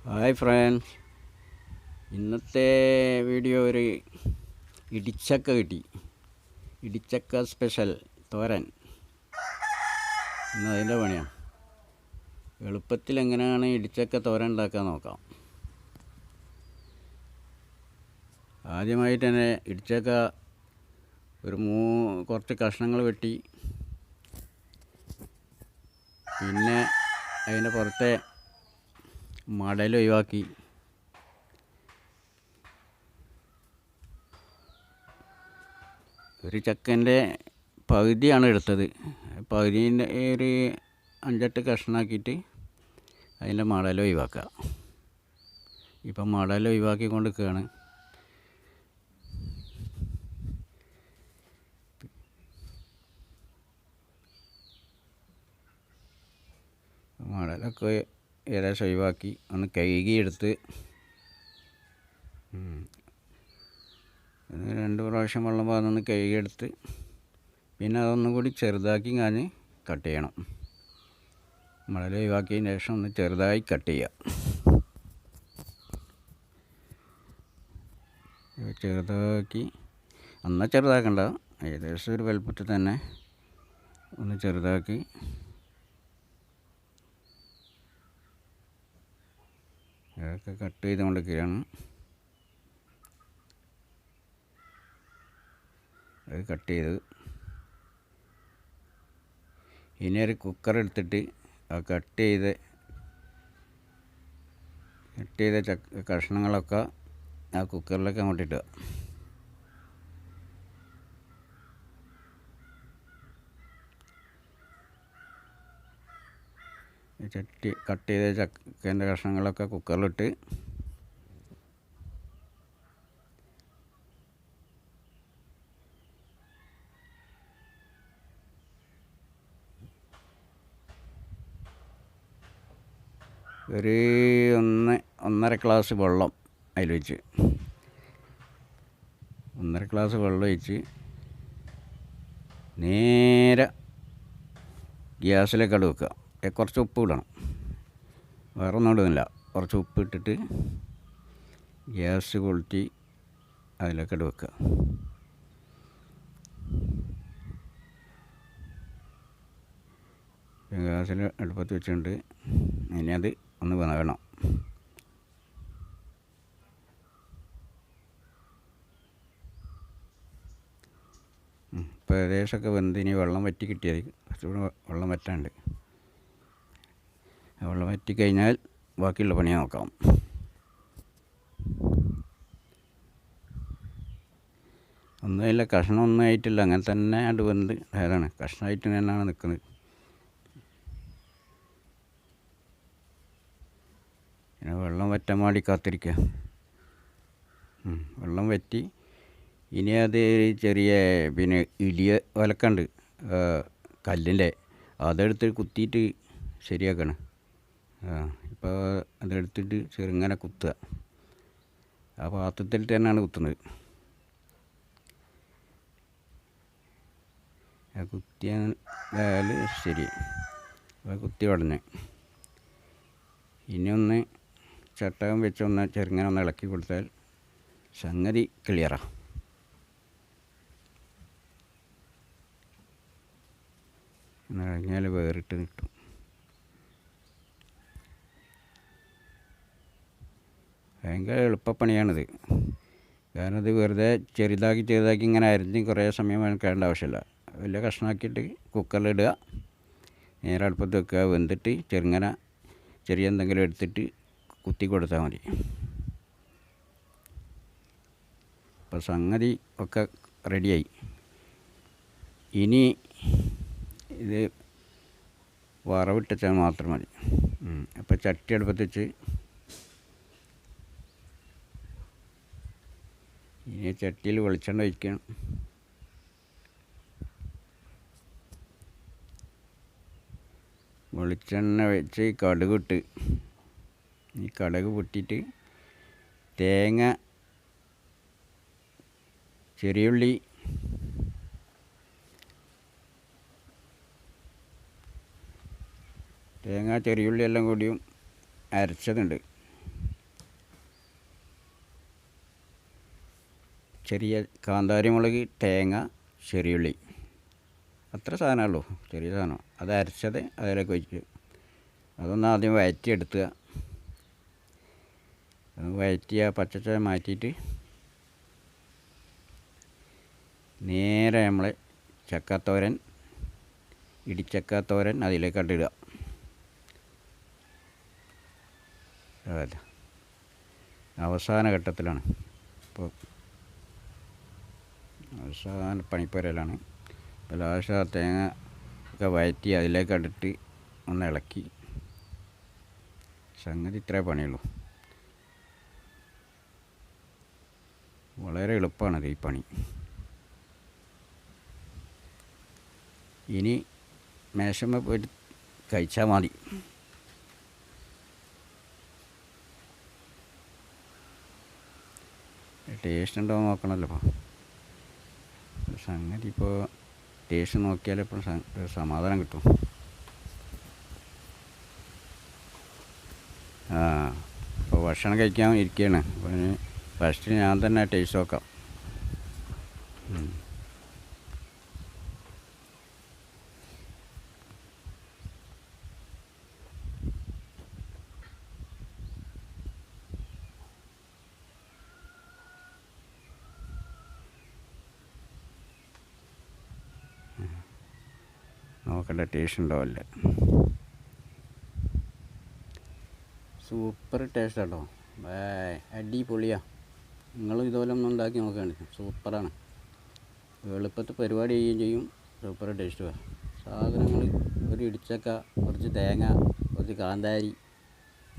Hi friends, ഇന്നത്തെ video ഒരു ഇടിച്ചക്ക കിട്ടി. ഇടിച്ചക്ക സ്പെഷ്യൽ തോരൻ. ഇന്ന് അതിൻ്റെ പണിയാണ്. എളുപ്പത്തിൽ എങ്ങനെയാണ് ഇടിച്ചക്ക തോരൻ ഉണ്ടാക്കാൻ നോക്കാം. ആദ്യമായിട്ട് തന്നെ ഇടിച്ചക്ക ഒരു കുറച്ച് കഷ്ണങ്ങൾ വെട്ടി, പിന്നെ അതിൻ്റെ പുറത്തെ മടൽ ഒഴിവാക്കി, ഒരു ചക്കൻ്റെ പകുതിയാണ് എടുത്തത്. പകുതിൻ്റെ ഒരു 5-8 കഷ്ണമാക്കിയിട്ട് അതിൻ്റെ മടൽ ഒഴിവാക്കുക. ഇപ്പം മടൽ ഒഴിവാക്കിക്കൊണ്ടിരിക്കുകയാണ്. മടലൊക്കെ ഏകദേശം ഒഴിവാക്കി ഒന്ന് കഴുകിയെടുത്ത് 2 പ്രാവശ്യം വെള്ളം പാർന്നൊന്ന് കഴുകിയെടുത്ത്, പിന്നെ അതൊന്നും കൂടി ചെറുതാക്കി ഞാൻ കട്ട് ചെയ്യണം. മടൽ ഒഴിവാക്കിയതിന് ശേഷം ഒന്ന് ചെറുതായി കട്ട് ചെയ്യുക. ചെറുതാക്കി, എന്നാൽ ചെറുതാക്കണ്ട, ഏകദേശം ഒരു വലുപ്പത്തിൽ തന്നെ ഒന്ന് ചെറുതാക്കി അതൊക്കെ കട്ട് ചെയ്തുകൊണ്ടിരിക്കുകയാണ്. അത് കട്ട് ചെയ്ത് ഇനി ഒരു കുക്കർ എടുത്തിട്ട് ആ കട്ട് ചെയ്ത കഷ്ണങ്ങളൊക്കെ ആ കുക്കറിലേക്ക് അങ്ങോട്ട് ഇടുക. കട്ട് ചെയ്ത ചക്കൻ്റെ കഷ്ണങ്ങളൊക്കെ കുക്കറിലിട്ട് ഒരു 1.5 ഗ്ലാസ് വെള്ളം അതിൽ വെച്ച് 1.5 ഗ്ലാസ് വെള്ളം ഒഴിച്ച് നേരെ ഗ്യാസിലേക്ക് വെക്കുക. കുറച്ച് ഉപ്പ് ഇടണം, വേറെ ഒന്നും ഇടുന്നില്ല. കുറച്ച് ഉപ്പ് ഇട്ടിട്ട് ഗ്യാസ് കൊളുത്തി അതിലേക്ക് വെക്കുക. ഗ്യാസിൽ അടുപ്പത്ത് വെച്ചിട്ടുണ്ട്. ഇനി അത് ഒന്ന് വേണം. ഇപ്പോൾ ഏകദേശമൊക്കെ വെന്ത് ഇനി വെള്ളം വറ്റി കിട്ടിയത്, കുറച്ചുകൂടെ വെള്ളം വറ്റാണ്ട്. വെള്ളം വറ്റിക്കഴിഞ്ഞാൽ ബാക്കിയുള്ള പണി നോക്കാം. ഒന്നുമില്ല, കഷ്ണം ഒന്നും ആയിട്ടില്ല, അങ്ങനെ തന്നെ അത് വെന്ത് അതാണ് കഷ്ണമായിട്ട് തന്നെയാണ് നിൽക്കുന്നത്. പിന്നെ വെള്ളം വറ്റാൻ വേണ്ടി കാത്തിരിക്കുക. വെള്ളം വറ്റി ഇനി അത് ചെറിയ ഇടിയ ഒലക്കുണ്ട് കല്ലിൻ്റെ, അതെടുത്ത് കുത്തിയിട്ട് ശരിയാക്കണം. ഇപ്പോൾ അതെടുത്തിട്ട് ചെറുങ്ങനെ കുത്തുക. ആ പാത്രത്തിൽ തന്നെയാണ് കുത്തുന്നത്. കുത്തിയാൽ ശരി, കുത്തി ഉടനെ ഇനി ഒന്ന് ചട്ടകം വെച്ചൊന്ന് ചെറുങ്ങനെ ഒന്ന് ഇളക്കി കൊടുത്താൽ സംഗതി ക്ലിയറാണ്. കഴിഞ്ഞാൽ വേറിട്ട് കിട്ടും. ഭയങ്കര എളുപ്പപ്പണിയാണിത്. കാരണം ഇത് വെറുതെ ചെറുതാക്കി ഇങ്ങനെ അരിഞ്ഞ് കുറേ സമയം വെക്കേണ്ട ആവശ്യമില്ല. വലിയ കഷ്ണമാക്കിയിട്ട് കുക്കറിലിടുക, നേരെ അടുപ്പത്ത് വെക്കുക. വെന്തിട്ട് ചെറിയ എന്തെങ്കിലും എടുത്തിട്ട് കുത്തി കൊടുത്താൽ മതി. അപ്പോൾ സംഗതി ഒക്കെ റെഡിയായി. ഇനി ഇത് വറവിട്ടാൽ മാത്രം മതി. അപ്പോൾ ചട്ടി അടുപ്പത്ത് വെച്ച് ഇനി ചട്ടിയിൽ വെളിച്ചെണ്ണ ഒഴിക്കണം. വെളിച്ചെണ്ണ വെച്ച് കടുകിട്ട്, ഈ കടുക് പൊട്ടിയിട്ട് തേങ്ങ, ചെറിയുള്ളി, ചെറിയുള്ളി എല്ലാം കൂടിയും അരച്ചതുണ്ട്, ചെറിയ കാന്താരി മുളക്, തേങ്ങ, ചെറിയുള്ളി, അത്ര സാധനമുള്ളൂ, ചെറിയ സാധനം. അത് അരച്ചത് അതിലേക്ക് ഒഴിക്കുക. അതൊന്ന് ആദ്യം വഴറ്റിയെടുക്കുക. അത് വഴറ്റിയ പച്ചച്ച മാറ്റിയിട്ട് നേരെ നമ്മളെ ചക്കത്തോരൻ, ഇടിച്ചക്കത്തോരൻ അതിലേക്ക് ഇടുക. അതല്ല, അവസാന ഘട്ടത്തിലാണ്, ഇപ്പോൾ അവസാന പണിപ്പുരയിലാണ്. ഇപ്പോൾ ലാസ്റ്റ് ആ തേങ്ങ ഒക്കെ വഴറ്റി അതിലേക്ക് ഇട്ടിട്ട് ഒന്ന് ഇളക്കി. സംഗതി ഇത്രേ പണിയുള്ളൂ. വളരെ എളുപ്പമാണത് ഈ പണി. ഇനി മേശമ്മ പോയിട്ട് കഴിച്ചാൽ മതി. ടേസ്റ്റ് ഉണ്ടോ നോക്കണമല്ലോ. ഇപ്പോൾ സംഗതി ഇപ്പോൾ ടേസ്റ്റ് നോക്കിയാലേ ഇപ്പോൾ സമാധാനം കിട്ടും. ഇപ്പോൾ ഭക്ഷണം കഴിക്കാൻ ഇരിക്കുകയാണ്. അപ്പോൾ ഫസ്റ്റ് ഞാൻ തന്നെ ടേസ്റ്റ് നോക്കാം. നോക്കട്ടെ ടേസ്റ്റ് ഉണ്ടാവില്ല. സൂപ്പർ ടേസ്റ്റ് കേട്ടോ, അടിപൊളിയാണ്. നിങ്ങളും ഇതുപോലെ ഒന്ന് ഉണ്ടാക്കി നോക്കുകയാണ്, സൂപ്പറാണ്. എളുപ്പത്തിൽ പരിപാടി ചെയ്യുകയും ചെയ്യും, സൂപ്പർ ടേസ്റ്റുമാണ്. സാധനങ്ങൾ ഒരു ഇടിച്ചക്ക, കുറച്ച് തേങ്ങ, കുറച്ച് കാന്താരി,